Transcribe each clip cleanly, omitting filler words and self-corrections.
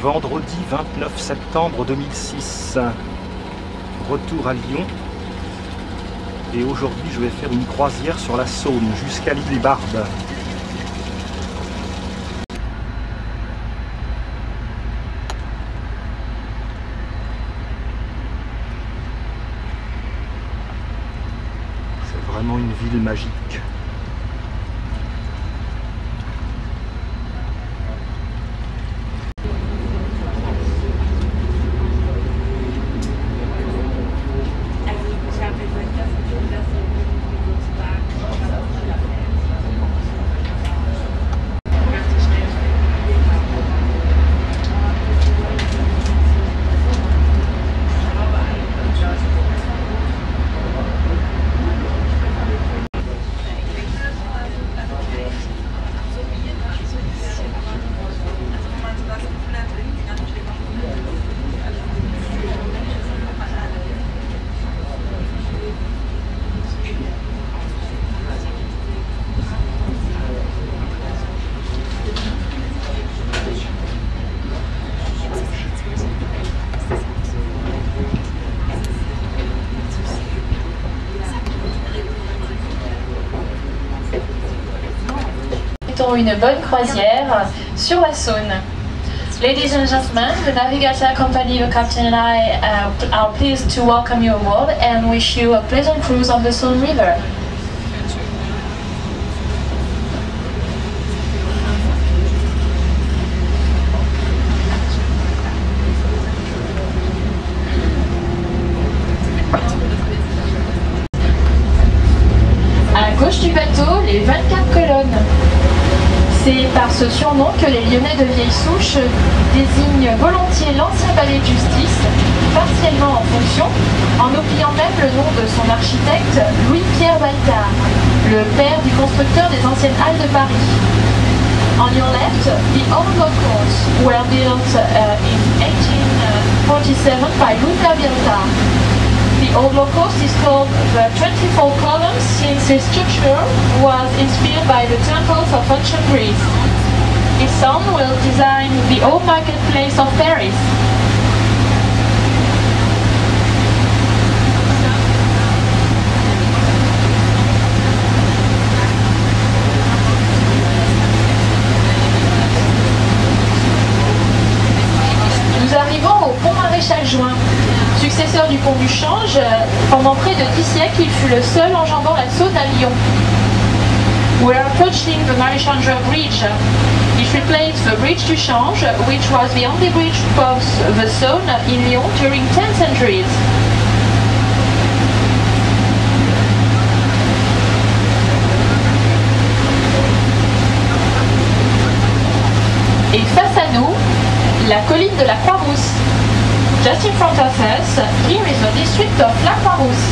vendredi 29 septembre 2006. Retour à Lyon. Et aujourd'hui, je vais faire une croisière sur la Saône jusqu'à l'Île-et-Barbe. C'est vraiment une ville magique. Une bonne croisière sur la Saône. Ladies and gentlemen, the Navigator Company, the captain and I are pleased to welcome you aboard and wish you a pleasant cruise on the Saône River. À gauche du bateau, les 24 colonnes. C'est par ce surnom que les Lyonnais de vieille souche désignent volontiers l'ancien palais de justice, partiellement en fonction, en oubliant même le nom de son architecte Louis-Pierre Baltard, le père du constructeur des anciennes halles de Paris. On your left, the old locals were built in 1847 by Louis-Pierre Baltard. The old locals is called the 24 columns since its structure was inspired by the temples of ancient Greece. His son will design the old marketplace of Paris. Nous arrivons au pont Maréchal Juin. Successeur du pont du Change, pendant près de 10 siècles, il fut le seul enjambant la Saône à Lyon. We are approaching the Maréchal Juin Bridge. It replaced the Bridge du Change, which was the only bridge across the Saône in Lyon during 10 centuries. Et face à nous, la colline de la Croix-Rousse. Just in front of us, here is the district of La Croix-Rousse.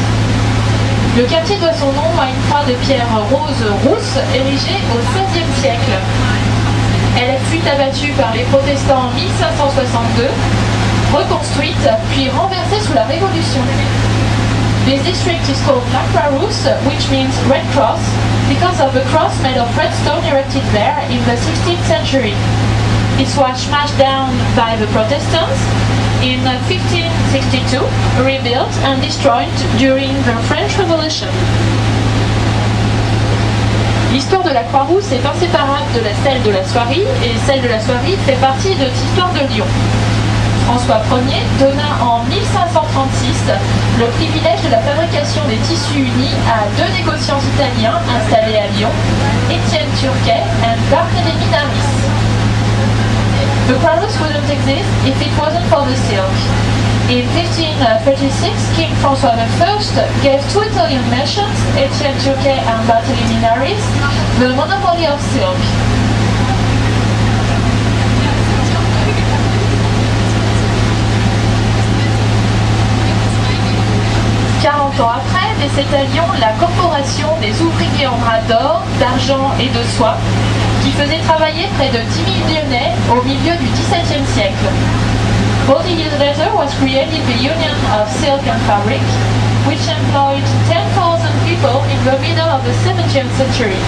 Le quartier doit son nom à une croix de pierre rose rousse érigée au XVIe siècle. Elle fut abattue par les protestants en 1562, reconstruite puis renversée sous la Révolution. This district is called La Croix-Rousse, which means Red Cross, because of a cross made of red stone erected there in the 16th century. It was smashed down by the Protestants in 1562, rebuilt and destroyed during the French Revolution. L'histoire de la Croix-Rousse est inséparable de celle de la Soierie, et celle de la Soierie fait partie de l'histoire de Lyon. François Ier donna en 1536 le privilège de la fabrication des tissus unis à deux négociants italiens installés à Lyon, Étienne Turquet et Barthélemy Naris. The Croix-Rousse wouldn't exist if it wasn't for the silk. In 1536, King François I gave two Italian merchants, Étienne Turquet and Barthélemy Naris, the monopoly of silk. Ans après, naissait à Lyon la Corporation des ouvriers en bras d'or, d'argent et de soie, qui faisait travailler près de 10 000 Lyonnais au milieu du XVIIe siècle. 40 years later was created the Union of Silk and Fabric, which employed 10,000 people in the middle of the 17th century.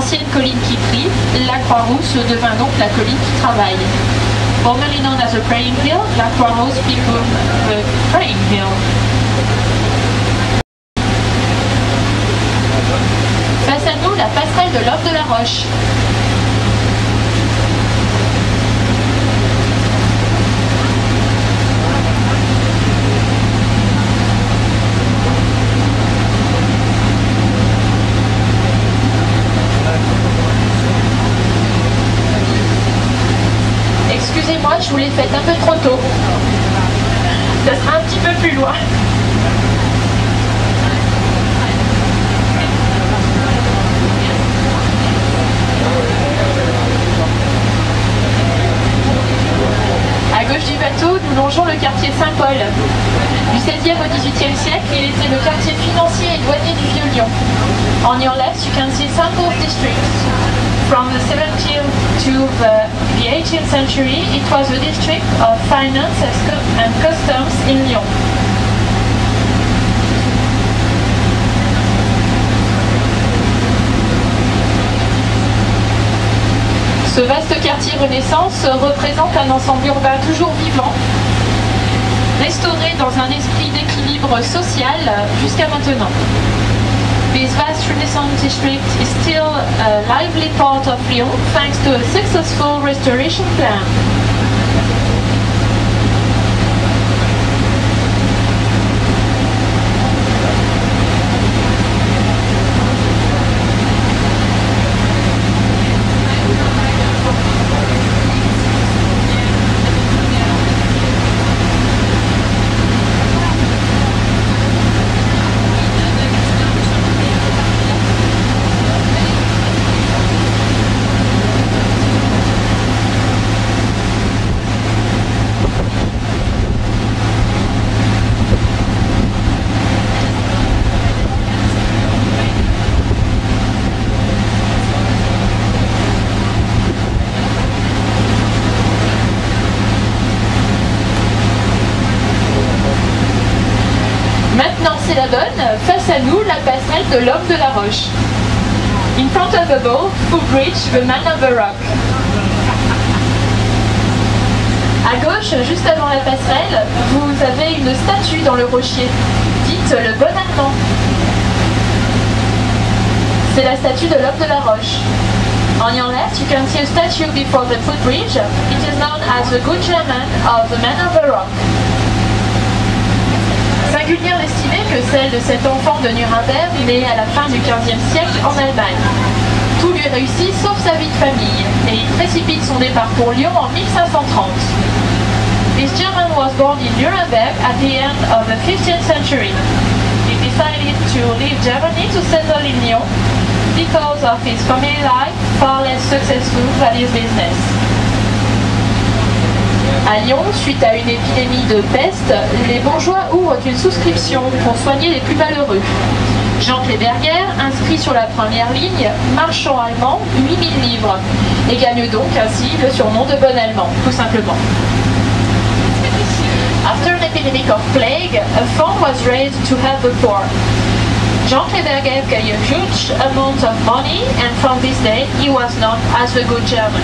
ancienne colline qui prie, la Croix-Rousse devint donc la colline qui travaille. Formerly known as the Praying Hill, la Croix-Rousse became the Praying Hill. Face à nous, la passerelle de l'Homme de la Roche. Excusez-moi, je vous l'ai faite un peu trop tôt. Ça sera un petit peu plus loin. À gauche du bateau, nous longeons le quartier Saint-Paul. Du XVIe au XVIIIe siècle, il était le quartier financier et douanier du Vieux-Lyon. On your left, you can see Saint-Paul's district. From the 17th to the 18th century, it was a district of finance and customs in Lyon. Ce vaste quartier Renaissance représente un ensemble urbain toujours vivant, restauré dans un esprit d'équilibre social jusqu'à maintenant. This vast Renaissance district is still a lively part of Lyon thanks to a successful restoration plan. La bonne, face à nous, la passerelle de l'Homme de la Roche. In front of the boat, footbridge, the Man of the Rock. À gauche, juste avant la passerelle, vous avez une statue dans le rocher, dite le Bon Allemand. C'est la statue de l'Homme de la Roche. On your left, you can see a statue before the footbridge. It is known as the Good German of the Man of the Rock. Singulière estimée que celle de cet enfant de Nuremberg né à la fin du XVe siècle en Allemagne. Tout lui réussit sauf sa vie de famille, et il précipite son départ pour Lyon en 1530. This German was born in Nuremberg at the end of the 15th century. He decided to leave Germany to settle in Lyon because of his family life far less successful than his business. À Lyon, suite à une épidémie de peste, les bourgeois ouvrent une souscription pour soigner les plus malheureux. Jean Cléberger inscrit sur la première ligne « Marchand allemand, 8000 livres » et gagne donc ainsi le surnom de Bon Allemand, tout simplement. After an epidemic of plague, a fund was raised to help the poor. Jean Cléberger gave a huge amount of money, and from this day he was known as the Good German.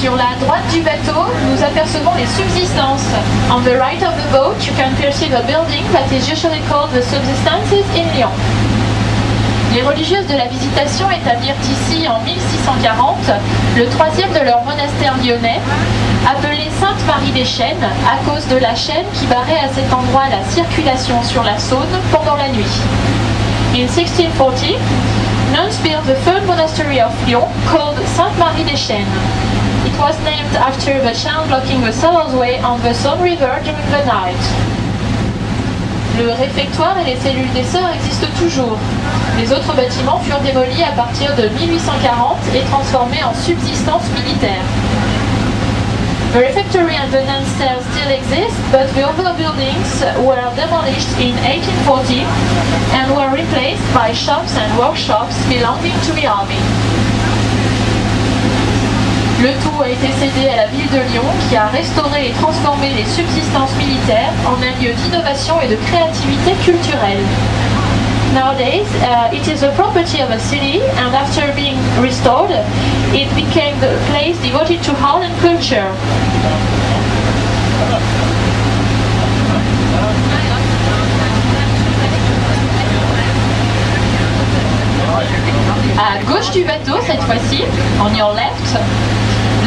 Sur la droite du bateau, nous apercevons les subsistances. On the right of the boat, you can perceive a building that is usually called the subsistances in Lyon. Les religieuses de la Visitation établirent ici en 1640 le troisième de leur monastère lyonnais, appelé Sainte-Marie des Chênes, à cause de la chaîne qui barrait à cet endroit la circulation sur la Saône pendant la nuit. In 1640, nuns built the third monastery of Lyon called Sainte-Marie des Chênes. It was named after the channel blocking the Saul's Way on the Saône River during the night. Le réfectoire et les cellules des sœurs existent toujours. Les autres bâtiments furent démolis à partir de 1840 et transformés en subsistance militaire. The refectory and the non-cell still exist, but the other buildings were demolished in 1840 and were replaced by shops and workshops belonging to the army. Le tout a été cédé à la ville de Lyon qui a restauré et transformé les subsistances militaires en un lieu d'innovation et de créativité culturelle. Nowadays, it is the property of a city, and after being restored, it became the place devoted to art and culture. À gauche du bateau, cette fois-ci, on your left,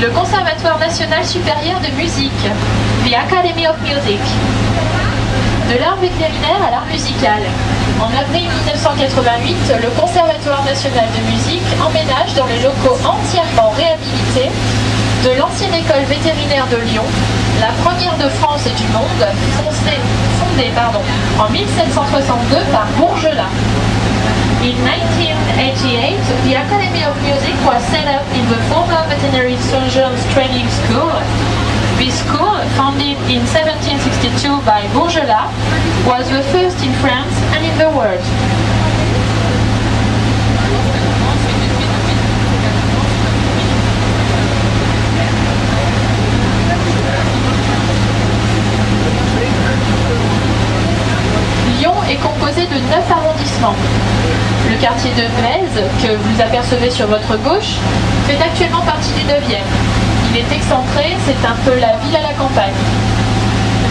le Conservatoire national supérieur de musique, the Academy of Music. De l'art vétérinaire à l'art musical. En avril 1988, le Conservatoire national de musique emménage dans les locaux entièrement réhabilités de l'ancienne école vétérinaire de Lyon, la première de France et du monde, fondée en 1762 par Bourgelat. In 1988, the Academy of Music was set up in the former Veterinary Surgeons Training School. This school, founded in 1762 by Bourgelat, was the first in France and in the world. Lyon est composé de 9 arrondissements. Le quartier de Vèze, que vous apercevez sur votre gauche, fait actuellement partie du 9e. Il est excentré, c'est un peu la ville à la campagne.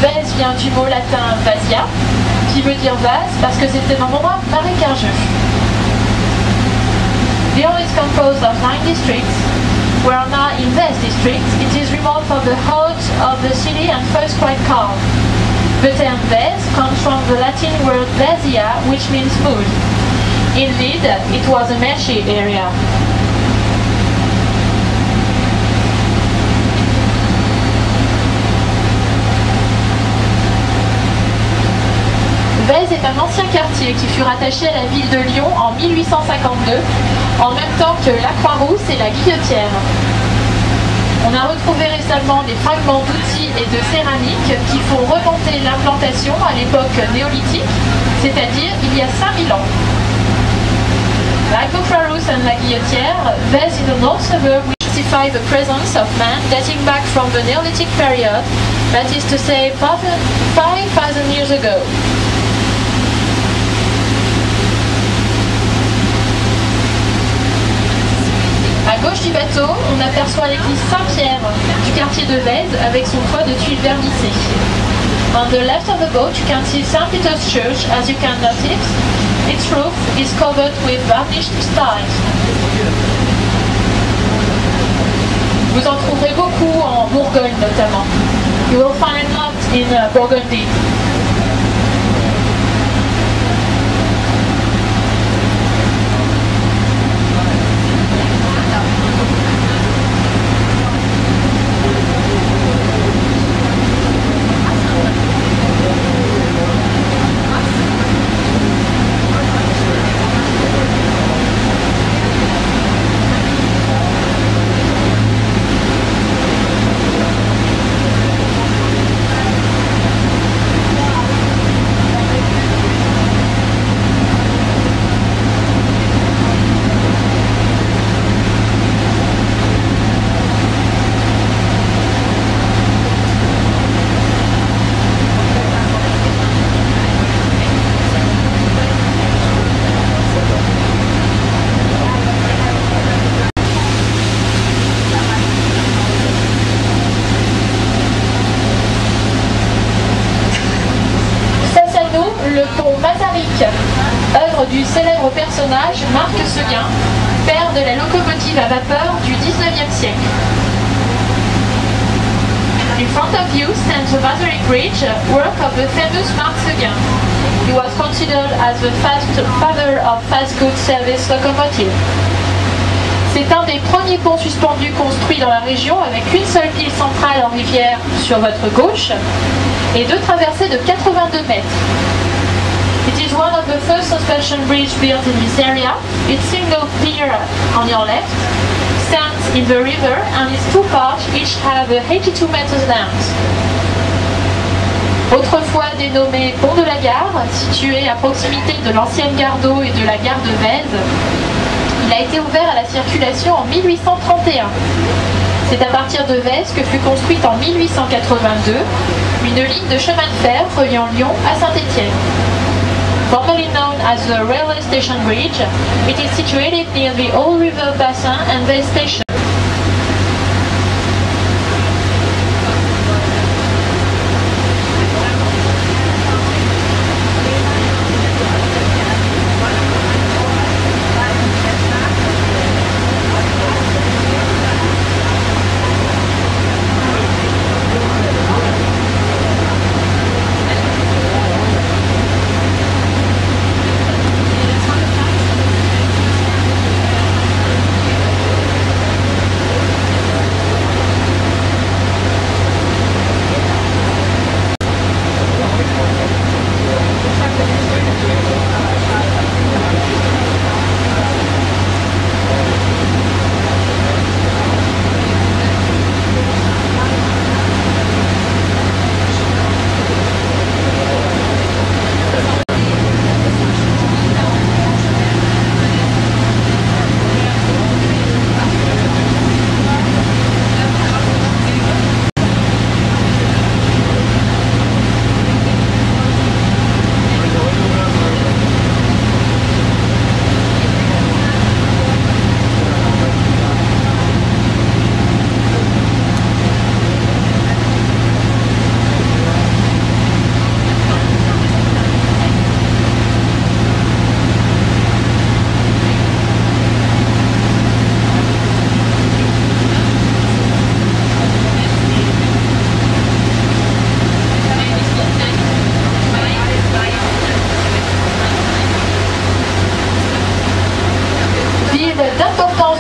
Vèze vient du mot latin vasia, qui veut dire vase parce que c'était un endroit marécageux. Lyon is composed of 9 districts. We are now in Vèze district. It is remote from the heart of the city and first quite calm. The term Vèze comes from the Latin word vasia, which means food. Indeed, it was a marshy area. Vèze est un ancien quartier qui fut rattaché à la ville de Lyon en 1852, en même temps que la Croix-Rousse et la Guillotière. On a retrouvé récemment des fragments d'outils et de céramique qui font remonter l'implantation à l'époque néolithique, c'est-à-dire il y a 5000 ans. Like the Croix-Rousse and la Guillotière, Vèze is a north suburb which testify the presence of man dating back from the Neolithic period, that is to say 5,000 years ago. À gauche du bateau, on aperçoit l'église Saint-Pierre du quartier de Vèze avec son toit de tuiles vernissées. On the left of the boat, you can see St. Peter's Church. As you can notice, its roof is covered with varnished tiles. Vous en trouverez beaucoup en Bourgogne notamment. You will find a lot in Burgundy. Du célèbre personnage Marc Seguin, père de la locomotive à vapeur du 19e siècle. In front of you stands the Vasari Bridge, work of the famous Marc Seguin. He was considered as the father of fast goods service locomotive. C'est un des premiers ponts suspendus construits dans la région avec une seule pile centrale en rivière sur votre gauche et deux traversées de 82 mètres. It is one of the first suspension bridges built in this area. It's single pier on your left, stands in the river and its two parts each have 82 meters length. Autrefois dénommé Pont de la Gare, situé à proximité de l'ancienne gare d'eau et de la gare de Vèze, il a été ouvert à la circulation en 1831. C'est à partir de Vèze que fut construite en 1882 une ligne de chemin de fer reliant Lyon à Saint-Étienne. Formerly known as the Railway Station Bridge, it is situated near the Old River Bassin and Vèze Station.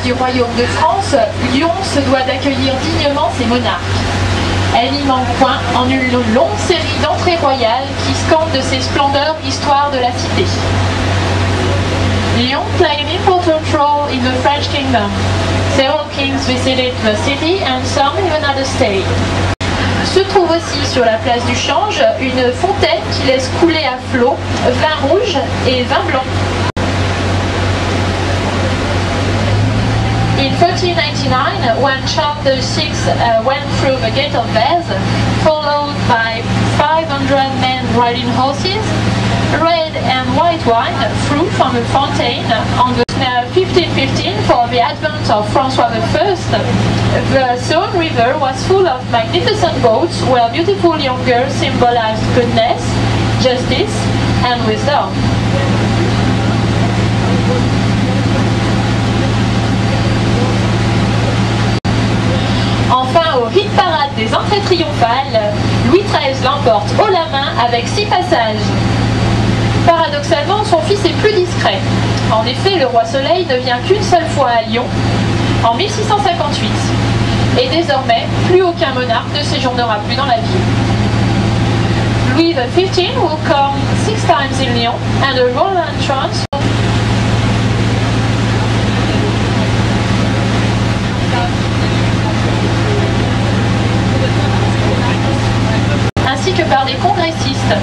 Du royaume de France, Lyon se doit d'accueillir dignement ses monarques. Elle n'y manque point en une longue série d'entrées royales qui scandent de ses splendeurs l'histoire de la cité. Lyon played an important role in the French kingdom. Several kings visited the city and some even had a stay. Se trouve aussi sur la place du Change une fontaine qui laisse couler à flot vin rouge et vin blanc. In 1399, when Charles VI went through the gate of Vèze, followed by 500 men riding horses, red and white wine threw from a fountain on the 1515 for the advent of François I. The Saône River was full of magnificent boats where beautiful young girls symbolized goodness, justice, and wisdom. Enfin, au hit parade des entrées triomphales, Louis XIII l'emporte haut la main avec 6 passages. Paradoxalement, son fils est plus discret. En effet, le roi Soleil ne vient qu'une seule fois à Lyon, en 1658. Et désormais, plus aucun monarque ne séjournera plus dans la ville. Louis XV will come 6 times in Lyon, and a royal entrance ainsi que par des congressistes.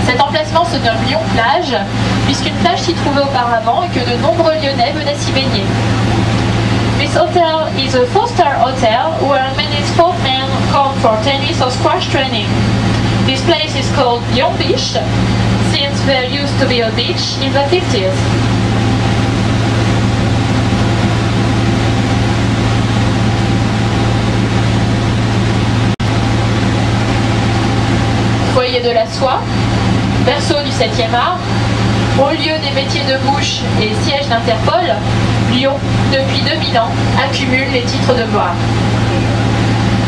Cet emplacement se nomme Lyon-Plage, puisqu'une plage s'y trouvait auparavant et que de nombreux Lyonnais venaient s'y baigner. This hotel is a 4-star hotel where many sportsmen come for tennis or squash training. This place is called Lyon Beach, since there used to be a beach in the 50s. Foyer de la soie, berceau du 7e art, haut lieu des métiers de bouche et siège d'Interpol, Lyon, depuis 2000 ans, accumule les titres de gloire.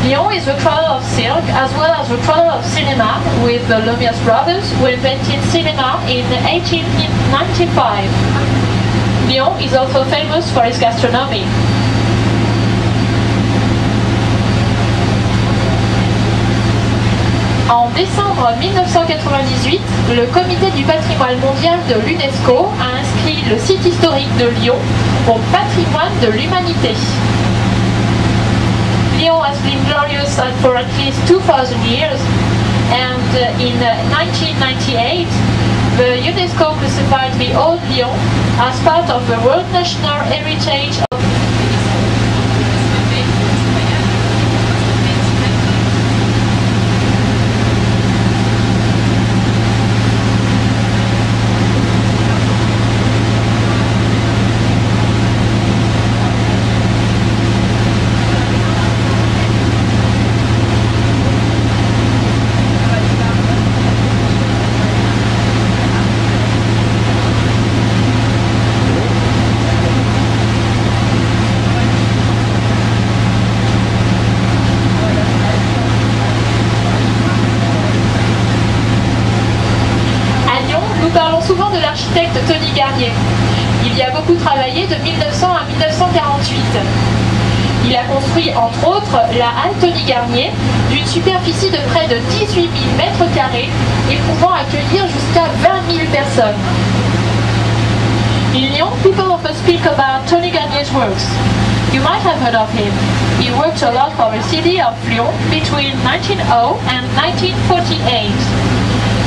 Lyon is the cradle of silk as well as the cradle of cinema, with the Lumière brothers who invented cinema in 1895. Lyon is also famous for its gastronomy. En décembre 1998, le Comité du patrimoine mondial de l'UNESCO a inscrit le site historique de Lyon au patrimoine de l'humanité. Lyon has been glorious for at least 2000 years, and in 1998 the UNESCO classified the Old Lyon as part of the World National Heritage of l'architecte Tony Garnier. Il y a beaucoup travaillé de 1900 à 1948. Il a construit entre autres la halle Tony Garnier d'une superficie de près de 18 000 mètres carrés et pouvant accueillir jusqu'à 20 000 personnes. In Lyon, people often speak about Tony Garnier's works. You might have heard of him. He worked a lot for the city of Lyon between 1900 and 1948.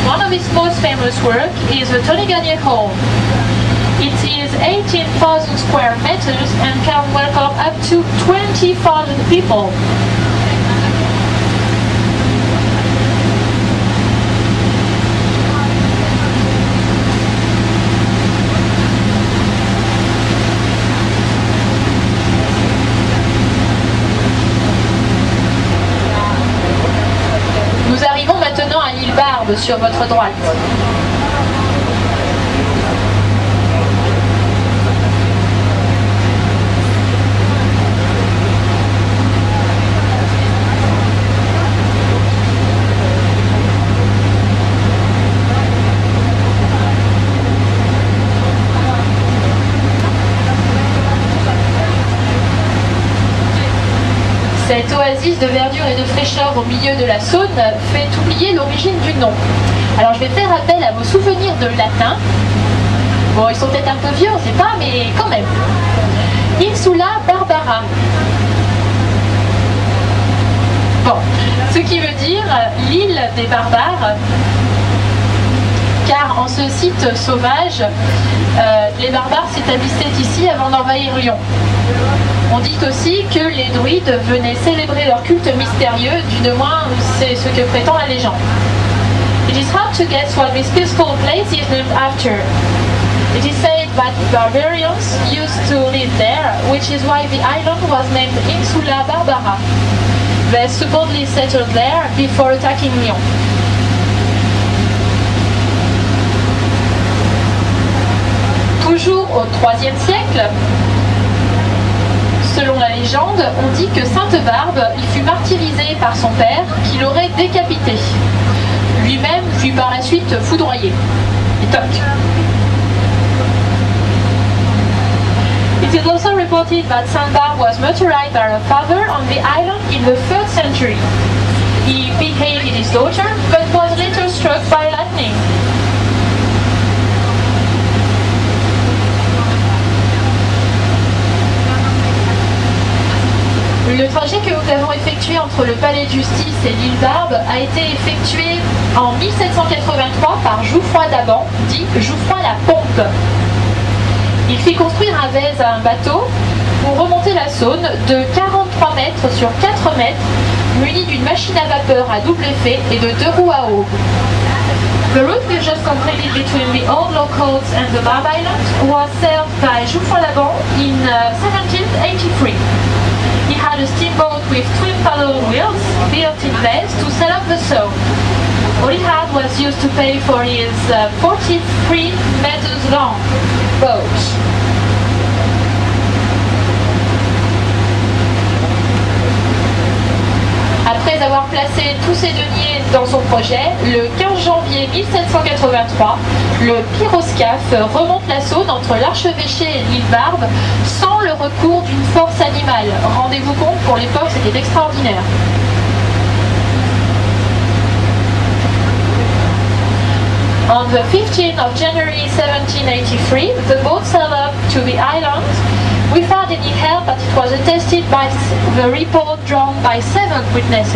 One of his most famous work is the Tony Garnier Hall. It is 18,000 square meters and can welcome up to 20,000 people. Nous arrivons maintenant à l'île Barbe sur votre droite. Cette oasis de verdure et de fraîcheur au milieu de la Saône fait oublier l'origine du nom. Alors je vais faire appel à vos souvenirs de latin. Bon, ils sont peut-être un peu vieux, on ne sait pas, mais quand même. Insula Barbara. Bon, ce qui veut dire l'île des barbares, car en ce site sauvage, les barbares s'établissaient ici avant d'envahir Lyon. On dit aussi que les druides venaient célébrer leur culte mystérieux, du moins c'est ce que prétend la légende. It is hard to guess what this peaceful place is named after. It is said that barbarians used to live there, which is why the island was named Insula Barbara. They supposedly settled there before attacking Lyon. Toujours au IIIe siècle, selon la légende, on dit que Sainte-Barbe il fut martyrisé par son père qui l'aurait décapité. Lui-même fut par la suite foudroyé. Et toc. It is also reported that Sainte-Barbe was martyrized by her father on the island in the 3rd century. He beheaded his daughter, but was later struck by lightning. Le trajet que nous avons effectué entre le palais de justice et l'île Barbe a été effectué en 1783 par Jouffroy d'Aban, dit Jouffroy la Pompe. Il fit construire à Vèze un bateau pour remonter la Saône de 43 mètres sur 4 mètres, muni d'une machine à vapeur à double effet et de 2 roues à eau. The route we just completed between the old locals and the Barbe Island was sailed by Jouffroy d'Aban in 1783. He had a steamboat with twin paddle wheels built in Vèze to sail up the Saône. All he had was used to pay for his 43 meters long boat. Après avoir placé tous ses deniers dans son projet, le 15 janvier 1783, le pyroscaphe remonte la Saône entre l'archevêché et l'île Barbe sans le recours d'une force animale. Rendez-vous compte, pour l'époque, c'était extraordinaire. On the 15th of January 1783, the boat sailed the island without any help, but it was attested by the report drawn by 7 witnesses.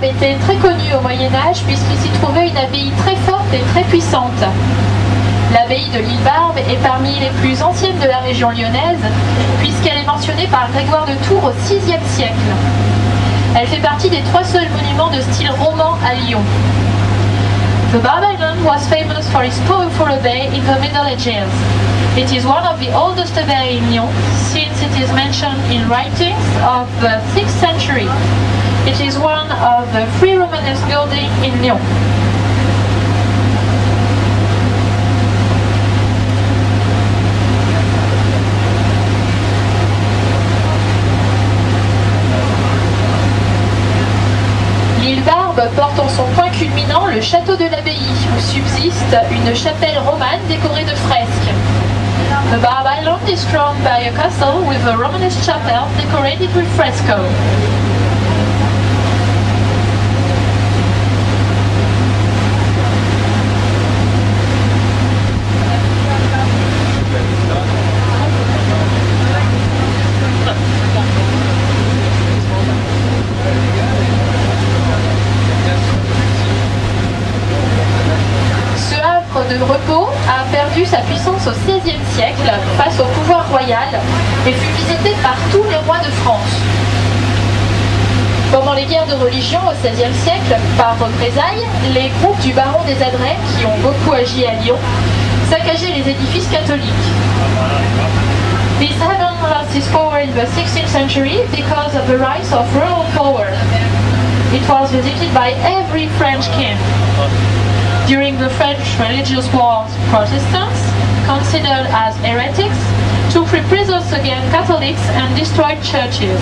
Était très connu au Moyen-Âge puisqu'il s'y trouvait une abbaye très forte et très puissante. L'abbaye de l'île Barbe est parmi les plus anciennes de la région lyonnaise puisqu'elle est mentionnée par Grégoire de Tours au VIe siècle. Elle fait partie des 3 seuls monuments de style roman à Lyon. The Barbe Island was famous for its powerful abbey in the Middle Ages. It is one of the oldest abbeys in Lyon since it is mentioned in writings of the 6th century. It is one of the 3 Romanesque buildings in Lyon. L'île Barbe porte en son point culminant le château de l'abbaye, où subsiste une chapelle romane décorée de fresques. The Barbe Island is crowned by a castle with a Romanesque chapel decorated with fresco. De repos a perdu sa puissance au XVIe siècle face au pouvoir royal et fut visité par tous les rois de France. Pendant les guerres de religion au XVIe siècle, par représailles, les groupes du baron des Adrets, qui ont beaucoup agi à Lyon, saccageaient les édifices catholiques. This haven lost its power in the 16th century because of the rise of royal power. It was visited by every French king. During the French religious wars, Protestants, considered as heretics, took reprisals against Catholics and destroyed churches.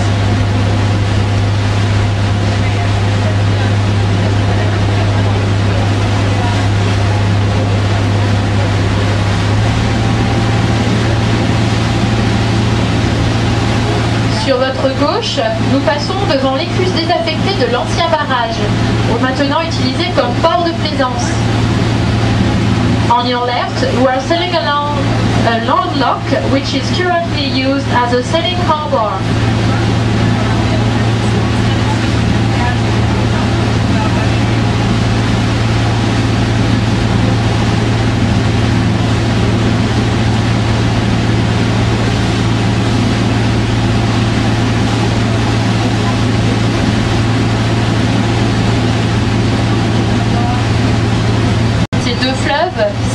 Sur votre gauche, nous passons devant l'écluse désaffectée de l'ancien barrage, maintenant utilisé comme port de plaisance. On your left, we are sailing along a long lock which is currently used as a sailing harbor.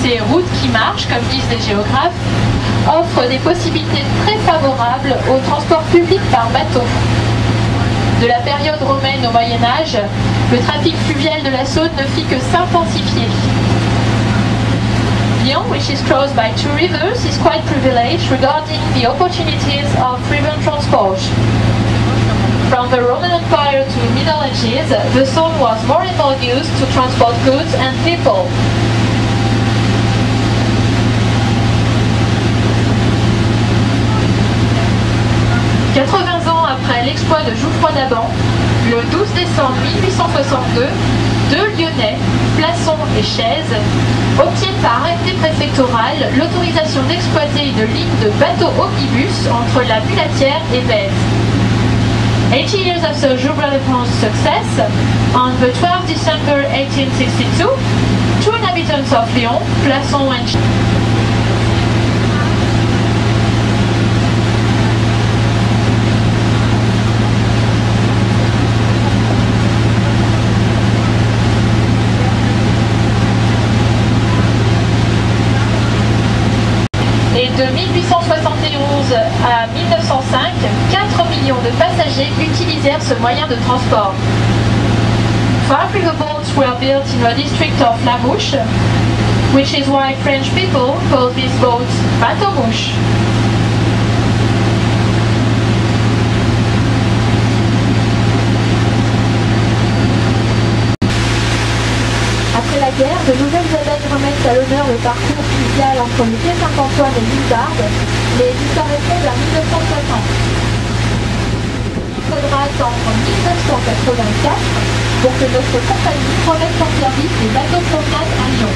Ces routes qui marchent, comme disent les géographes, offrent des possibilités très favorables au transport public par bateau. De la période romaine au Moyen-Âge, le trafic fluvial de la Saône ne fit que s'intensifier. Lyon, which is crossed by 2 rivers, is quite privileged regarding the opportunities of river transport. From the Roman Empire to the Middle Ages, the Saône was more and more used to transport goods and people. Après l'exploit de Jouffroy d'Aban, le 12 décembre 1862, 2 Lyonnais, Plasson et Chaise, obtiennent par arrêté préfectoral l'autorisation d'exploiter une ligne de bateaux-omnibus entre la Mulatière et Bèze. 80 years after Jouffroy-d'Aban's success, on the 12 December 1862, 2 inhabitants of Lyon, Plasson and Chaise, de 1871 à 1905, 4 millions de passagers utilisèrent ce moyen de transport. 5 riverboats were built in the district of La Mouche, which is why French people call these boats bateaux mouches. Après la guerre, de nouvelles abeilles remettent à l'honneur le parcours fluvial entre le quai Saint-Antoine et l'île Barbe, mais disparaîtront vers 1960. Il faudra attendre 1984 pour que notre compagnie remette en service les bateaux promenades à Lyon.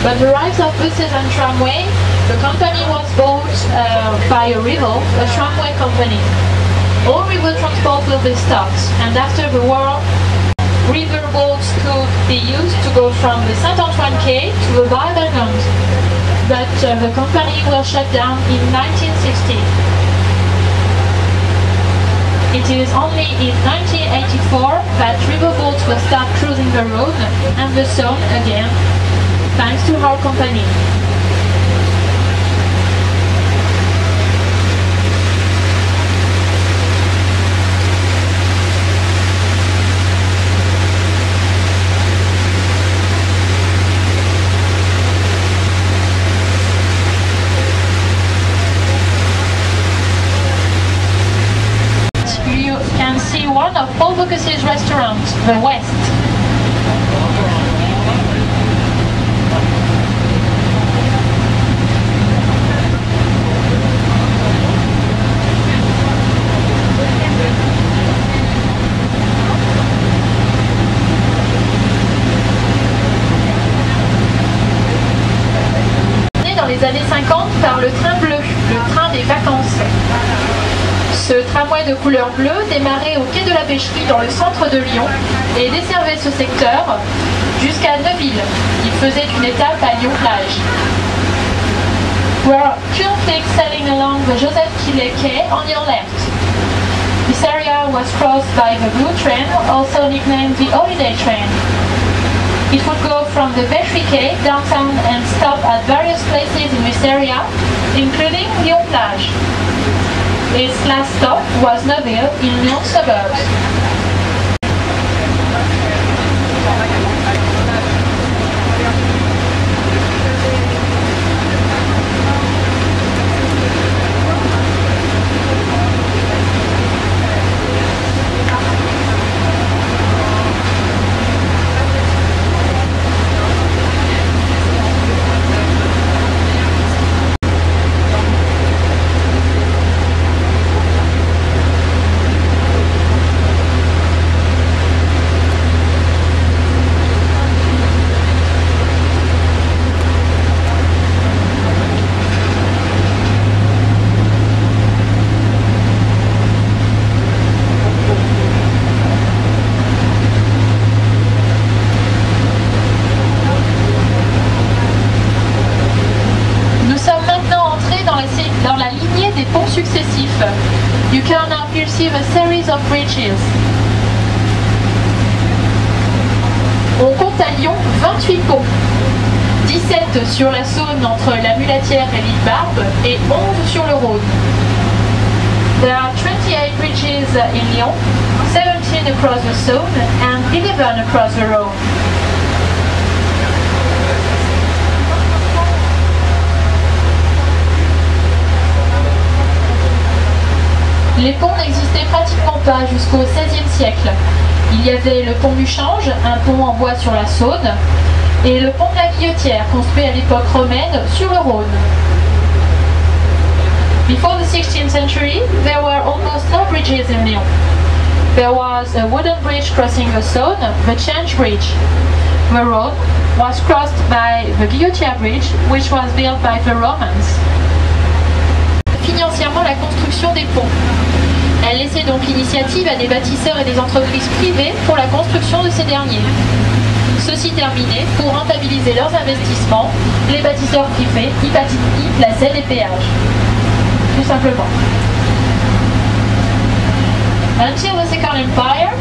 But the rise of buses and tramway, the company was bought by a rival, a tramway company. All river transport will be stopped, and after the war, river boats could be used to go from the Saint-Antoine Quay to the Val-Belmont. But the company will shut down in 1960. It is only in 1984 that riverboats will start cruising the Rhône and the Saône again, thanks to our company. You can see one of Paul Bocuse restaurants, the West. Dans les années 50 par le train bleu, le train des vacances. Ce tramway de couleur bleue démarrait au quai de la Pêcherie dans le centre de Lyon et desservait ce secteur jusqu'à Neuville. Il faisait une étape à Lyon-Plage. We are currently sailing along the Joseph Killet Quay on your left. This area was crossed by the Blue Train, also nicknamed the Holiday Train. It would go from the Pêcherie Quay downtown and stop at various places in this area, including Lyon-Plage. Its last stop was Neuville in Lyon suburbs. Successifs. You can now perceive a series of bridges. On compte à Lyon 28 ponts, 17 sur la Saône entre la Mulatière et l'île Barbe et 11 sur le Rhône. There are 28 bridges in Lyon, 17 across the Saône and 11 across the Rhône. Les ponts n'existaient pratiquement pas jusqu'au XVIe siècle. Il y avait le pont du Change, un pont en bois sur la Saône, et le pont de la Guillotière, construit à l'époque romaine sur le Rhône. Before the 16th century, there were almost no bridges in Lyon. There was a wooden bridge crossing the Saône, the Change Bridge. The Rhône was crossed by the Guillotière Bridge, which was built by the Romans. Financièrement la construction des ponts. Elle laissait donc l'initiative à des bâtisseurs et des entreprises privées pour la construction de ces derniers. Ceci terminé, pour rentabiliser leurs investissements, les bâtisseurs privés y plaçaient des péages. Tout simplement. Until the Second Empire,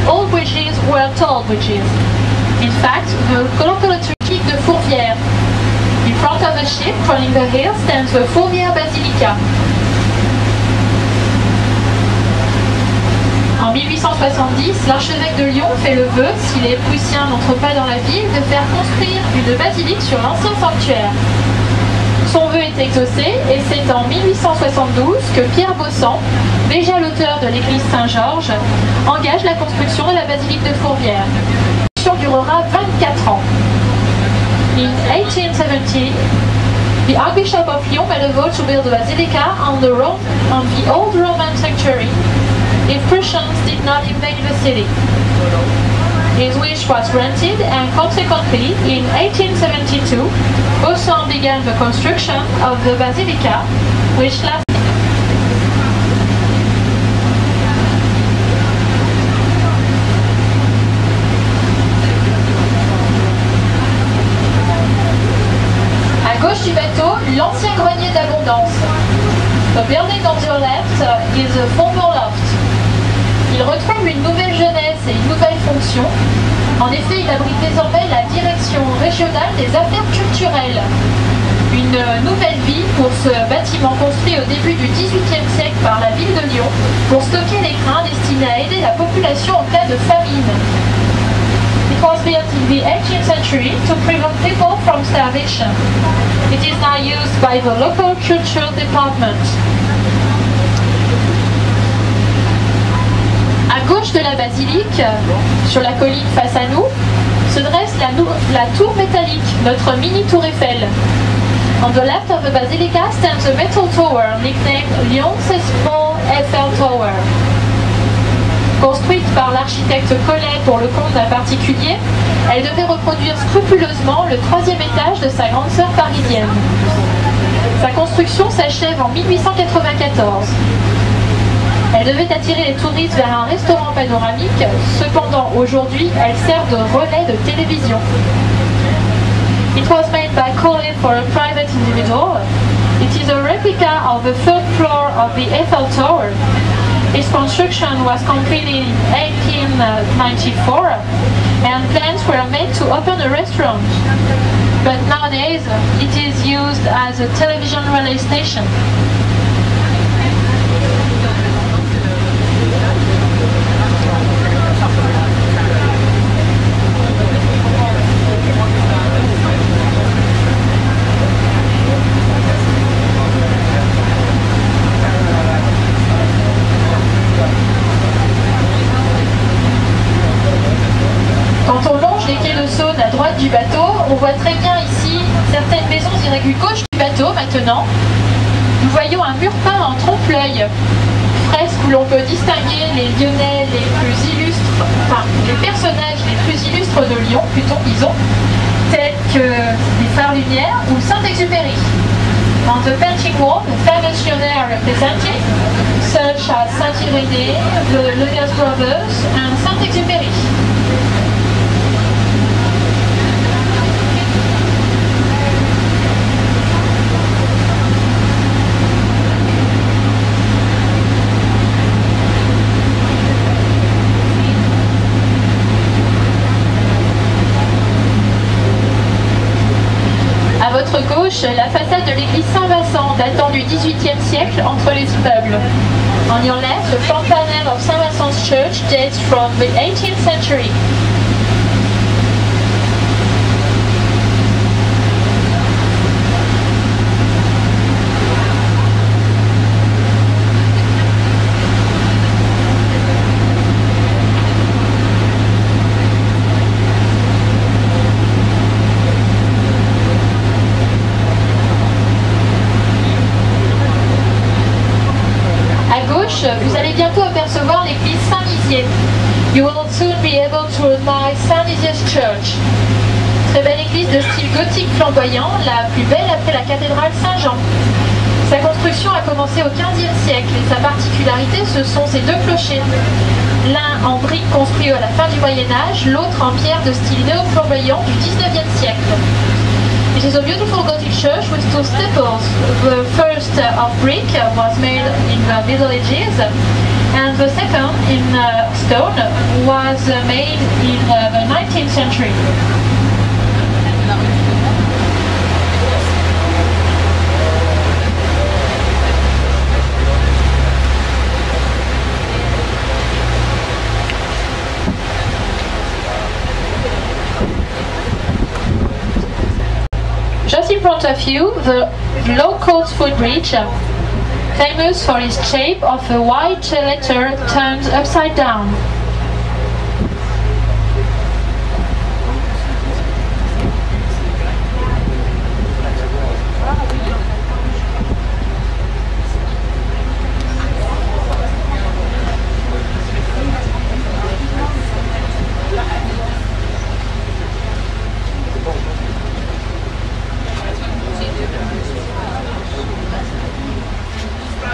all bridges were toll bridges. In fact, the locomotive de Fourvière. In front of the ship running the hill stands the Fourvière Basilica. 1870, l'archevêque de Lyon fait le vœu, si les Prussiens n'entrent pas dans la ville, de faire construire une basilique sur l'ancien sanctuaire. Son vœu est exaucé et c'est en 1872 que Pierre Bossan, déjà l'auteur de l'église Saint-Georges, engage la construction de la basilique de Fourvière. La construction durera 24 ans. In 1870, the Archbishop of Lyon made a vote to build a basilica on the old Roman sanctuary if Prussians did not invade the city. His wish was granted, and consequently, in 1872, Bossan began the construction of the basilica, which lasted. À gauche du bateau, l'ancien grenier d'abondance. The building on your left is a former loft. Il retrouve une nouvelle jeunesse et une nouvelle fonction. En effet, il abrite désormais la direction régionale des affaires culturelles. Une nouvelle vie pour ce bâtiment construit au début du XVIIIe siècle par la ville de Lyon pour stocker les grains destinés à aider la population en cas de famine. It was built in the 18th century to prevent people from starvation. It is now used by the local cultural department. À gauche de la basilique, sur la colline face à nous, se dresse la tour métallique, notre mini tour Eiffel. On the left of the basilica stands a metal tower nicknamed Lyon's Small Eiffel Tower. Construite par l'architecte Collet pour le compte d'un particulier, elle devait reproduire scrupuleusement le troisième étage de sa grande sœur parisienne. Sa construction s'achève en 1894. Elle devait attirer les touristes vers un restaurant panoramique, cependant aujourd'hui elle sert de relais de télévision. It was made by Collet for a private individual. It is a replica of the third floor of the Eiffel Tower. Its construction was completed in 1894 and plans were made to open a restaurant. But nowadays it is used as a television relay station. Du bateau, on voit très bien ici certaines maisons irrégulières. Gauche du bateau maintenant, nous voyons un mur peint en trompe-l'œil, fresque où l'on peut distinguer les Lyonnais les plus illustres, enfin les personnages les plus illustres de Lyon, plutôt disons, tels que les Frères Lumière ou Saint-Exupéry. On the painting wall, the famous Lyonnais are represented, such as Saint-Irénée, the Legaz Brothers and Saint-Exupéry. À votre gauche, la façade de l'église Saint-Vincent datant du XVIIIe siècle entre les immeubles. On your left, the front panel of St. Vincent's Church dates from the 18th century. Vous allez bientôt apercevoir l'église Saint-Nizier. You will soon be able to admire Saint-Nizier's Church. Très belle église de style gothique flamboyant, la plus belle après la cathédrale Saint-Jean. Sa construction a commencé au XVe siècle et sa particularité, ce sont ses deux clochers. L'un en briques construit à la fin du Moyen-Âge, l'autre en pierre de style néo-flamboyant du XIXe siècle. It is a beautiful Gothic church with two steeples. The first of brick was made in the Middle Ages, and the second in stone was made in the 19th century. you the low-cost footbridge, famous for its shape of a white letter turned upside down.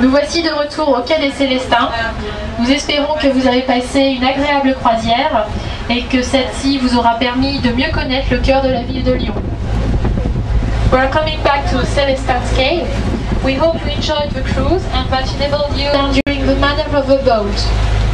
Nous voici de retour au quai des Célestins. Nous espérons que vous avez passé une agréable croisière et que celle-ci vous aura permis de mieux connaître le cœur de la ville de Lyon. We are coming back to Celestine's Cave. We hope you enjoyed the cruise and that enabled you during the maneuver of the boat.